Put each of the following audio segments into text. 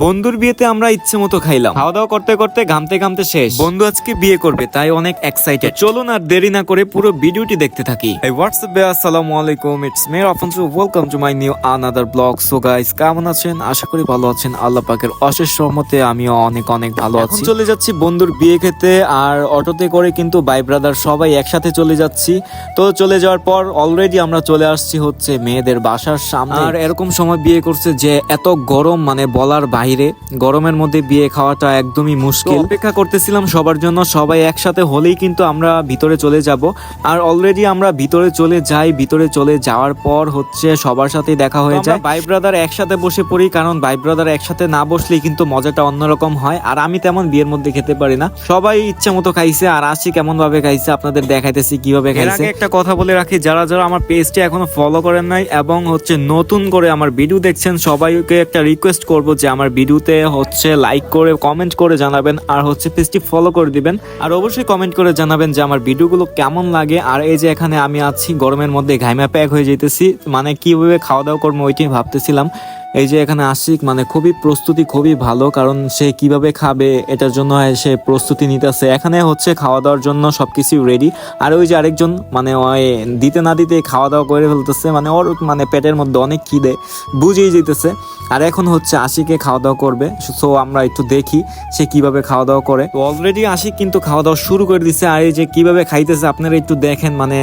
বন্ধুর বিয়েতে আমরা ইচ্ছে মতো খাইলাম, খাওয়া দাওয়া করতে করতে ঘামতে ঘামতে শেষ। বন্ধু আজকে বিয়ে করবে, তাই অনেক এক্সাইটেড। চলুন আর দেরি না করে পুরো ভিডিওটি দেখতে থাকি। এই হোয়াটসঅ্যাপ আসসালামু আলাইকুম, ইটস মে আফানসু, welcome to my new another blog. So guys, কেমন আছেন? আশা করি ভালো আছেন। আল্লাহ পাকের অশেষ রহমতে আমিও অনেক অনেক ভালো আছি। চলে যাচ্ছি বন্ধুর বিয়ে খেতে, আর অটোতে করে কিন্তু ভাই ব্রাদার সবাই একসাথে চলে যাচ্ছি। তো চলে যাওয়ার পর অলরেডি আমরা চলে আসছি হচ্ছে মেয়েদের বাসার সামনে। আর এরকম সময় বিয়ে করছে যে এত গরম, মানে বলার বাইরে। গরমের মধ্যে বিয়ে খাওয়াটা একদমই মুশকিল। অপেক্ষা করতেছিলাম সবার জন্য, সবাই একসাথে হলেই কিন্তু আমরা ভিতরে চলে যাব। আর অলরেডি আমরা ভিতরে চলে যাই। ভিতরে চলে যাওয়ার পর হচ্ছে সবার সাথে দেখা হয়ে যায়। ভাই ব্রাদার একসাথে বসে পড়ি, কারণ ভাই ব্রাদার একসাথে না বসলেই কিন্তু মজাটা অন্যরকম হয়। আর আমি তেমন বিয়ের মধ্যে খেতে পারি না, সবাই ইচ্ছা মতো খাইছে। আর আসি কেমন ভাবে খাইছে আপনাদের দেখাইতেছি কিভাবে খাইছে। একটা কথা বলে রাখি, যারা যারা আমার পেজটি এখনো ফলো করেন নাই এবং হচ্ছে নতুন করে আমার ভিডিও দেখছেন, সবাইকে একটা রিকোয়েস্ট করব যে আমার ভিডিওতে হচ্ছে লাইক করে কমেন্ট করে জানাবেন, আর হচ্ছে পেজটি ফলো করে দিবেন। আর অবশ্যই কমেন্ট করে জানাবেন যে আমার ভিডিওগুলো কেমন লাগে। আর এই যে এখানে আমি আছি গরমের মধ্যে, ঘাইমা প্যাক হয়ে যেতেছি, মানে কিভাবে খাওয়া দাওয়া করবো ওইটাই ভাবতেছিলাম। এই যে এখানে আশিক, মানে খুবই প্রস্তুতি খুবই ভালো, কারণ সে কিভাবে খাবে এটার জন্য সে প্রস্তুতি নিতেছে। এখানে হচ্ছে খাওয়া দাওয়ার জন্য সবকিছু রেডি। আর ওই যে আরেকজন, মানে ওই দিতে না দিতে খাওয়া দাওয়া করে ফেলতেছে, মানে ওর মানে পেটের মধ্যে অনেক খিদে, বুঝেই যেতেছে। আর এখন হচ্ছে আশিকে খাওয়া দাওয়া করবে, সো আমরা একটু দেখি সে কিভাবে খাওয়া দাওয়া করে। তো অলরেডি আশিক কিন্তু খাওয়া দাওয়া শুরু করে দিছে। আর এই যে কিভাবে খাইতেছে আপনারা একটু দেখেন, মানে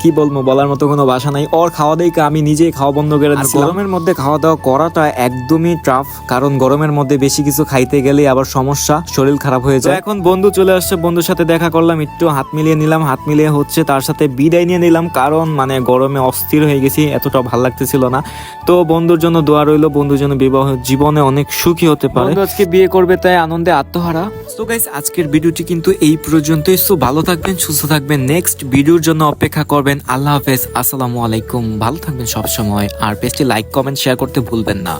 কি বলবো, বলার মতো কোনো ভাষা নাই। ওর খাওয়া দাওয়া আমি নিজেই খাওয়া বন্ধ করে দিচ্ছি। গরমের মধ্যে খাওয়া দাওয়া করাটা একদমই টাফ, কারণ গরমের মধ্যে বেশি কিছু খাইতে গেলে আবার সমস্যা, শরীর খারাপ হয়ে যায়। এখন বন্ধু চলে আসছে, বন্ধুর সাথে দেখা করলাম, একটু হাত মিলিয়ে নিলাম। হাত মিলিয়ে হচ্ছে তার সাথে বিদায় নিয়ে নিলাম, কারণ মানে গরমে অস্থির হয়ে গেছি, এতটা ভালো লাগতেছিল না। তো বন্ধুর জন্য দোয়া রইলো, বন্ধুর জন্য বিবাহ জীবনে অনেক সুখী হতে পারে। বন্ধু আজকে বিয়ে করবে, তাই আনন্দে আত্মহারা। সো গাইস, আজকের ভিডিওটি কিন্তু এই পর্যন্তই। সো ভালো থাকবেন, সুস্থ থাকবেন, নেক্সট ভিডিওর জন্য অপেক্ষা করবেন। আল্লাহ হাফেজ, আসসালামু আলাইকুম, ভালো থাকবেন সব সময়। আর পেজটি লাইক কমেন্ট শেয়ার করতে ভুলবেন না।